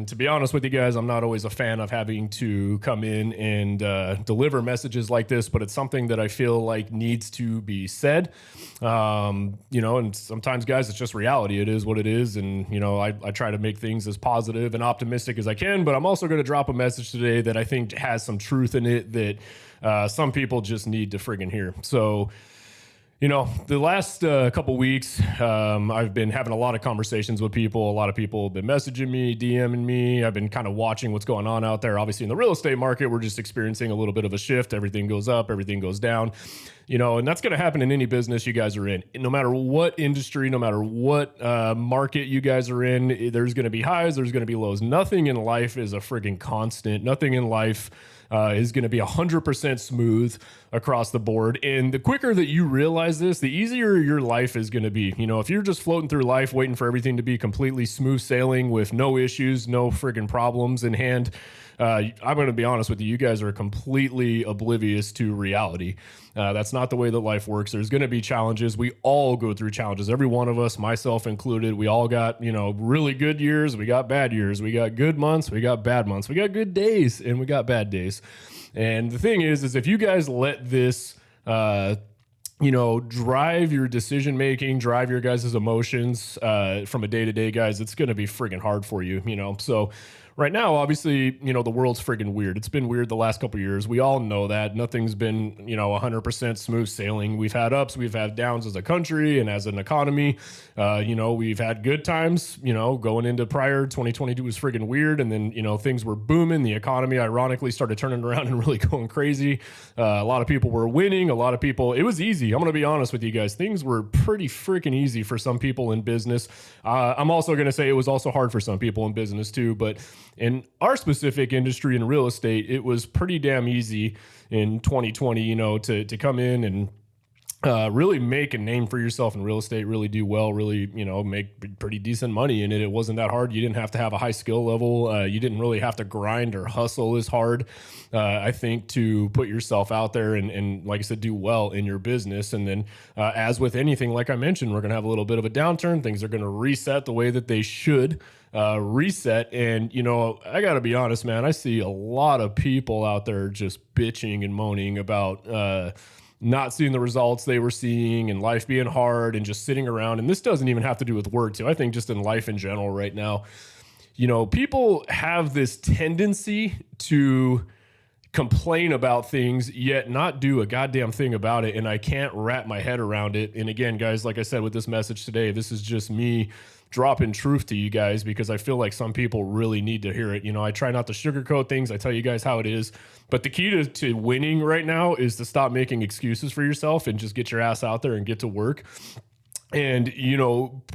to be honest with you guys, I'm not always a fan of having to come in and deliver messages like this, but it's something that I feel like needs to be said. And sometimes, guys, it's just reality. It is what it is. And, I try to make things as positive and optimistic as I can, but I'm also going to drop a message today that I think has some truth in it that some people just need to friggin' hear. So, the last couple weeks, I've been having a lot of conversations with people. A lot of people have been messaging me, DMing me. I've been kind of watching what's going on out there. Obviously, in the real estate market, we're just experiencing a little bit of a shift. Everything goes up, everything goes down, and that's going to happen in any business you guys are in. No matter what industry, no matter what market you guys are in, there's going to be highs, there's going to be lows. Nothing in life is a friggin' constant. Nothing in life is going to be 100% smooth across the board. And the quicker that you realize this, the easier your life is going to be. If you're just floating through life, waiting for everything to be completely smooth sailing with no issues, no friggin' problems in hand, I'm going to be honest with you, you guys are completely oblivious to reality. That's not the way that life works. There's going to be challenges. We all go through challenges. Every one of us, myself included, we all got, really good years. We got bad years. We got good months. We got bad months. We got good days and we got bad days. And the thing is if you guys let this, drive your decision-making, drive your guys' emotions from a day-to-day, guys, it's going to be friggin' hard for you, So right now, obviously, the world's friggin' weird. It's been weird the last couple of years. We all know that. Nothing's been, 100% smooth sailing. We've had ups, we've had downs as a country and as an economy. We've had good times, going into prior 2022 was friggin' weird. And then, things were booming. The economy, ironically, started turning around and really going crazy. A lot of people were winning. A lot of people, it was easy. I'm going to be honest with you guys. Things were pretty freaking easy for some people in business. I'm also going to say it was also hard for some people in business too, but in our specific industry in real estate, it was pretty damn easy in 2020, to come in and really make a name for yourself in real estate, really do well, really, make pretty decent money in it. It wasn't that hard. You didn't have to have a high skill level. You didn't really have to grind or hustle as hard, I think, to put yourself out there and like I said, do well in your business. And then as with anything, like I mentioned, we're going to have a little bit of a downturn. Things are going to reset the way that they should reset. And, I got to be honest, man, I see a lot of people out there just bitching and moaning about not seeing the results they were seeing and life being hard and just sitting around. And this doesn't even have to do with work too. I think just in life in general right now, people have this tendency to complain about things yet not do a goddamn thing about it. And I can't wrap my head around it. And again, guys, like I said, with this message today, this is just me dropping truth to you guys because I feel like some people really need to hear it. I try not to sugarcoat things. I tell you guys how it is. But the key to winning right now is to stop making excuses for yourself and just get your ass out there and get to work. And,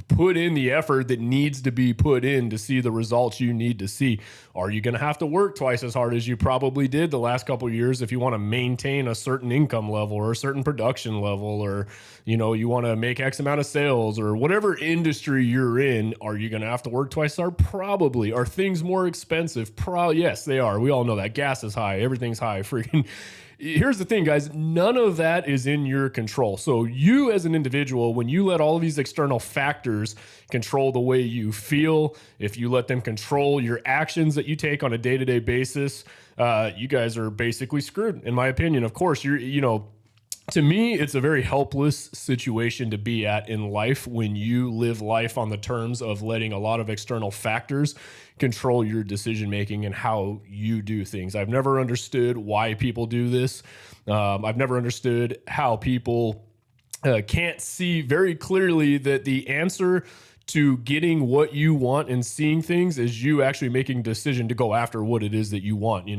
put in the effort that needs to be put in to see the results you need to see. Are you going to have to work twice as hard as you probably did the last couple of years if you want to maintain a certain income level or a certain production level, or, you want to make X amount of sales or whatever industry you're in? Are you going to have to work twice as hard? Probably. Are things more expensive? Yes, they are. We all know that. Gas is high. Everything's high. Freaking. Here's the thing, guys, none of that is in your control. So you as an individual, when you let all of these external factors control the way you feel, if you let them control your actions that you take on a day-to-day basis, you guys are basically screwed, in my opinion. Of course, to me, it's a very helpless situation to be at in life when you live life on the terms of letting a lot of external factors control your decision making and how you do things. I've never understood why people do this. I've never understood how people can't see very clearly that the answer to getting what you want and seeing things is you actually making a decision to go after what it is that you want.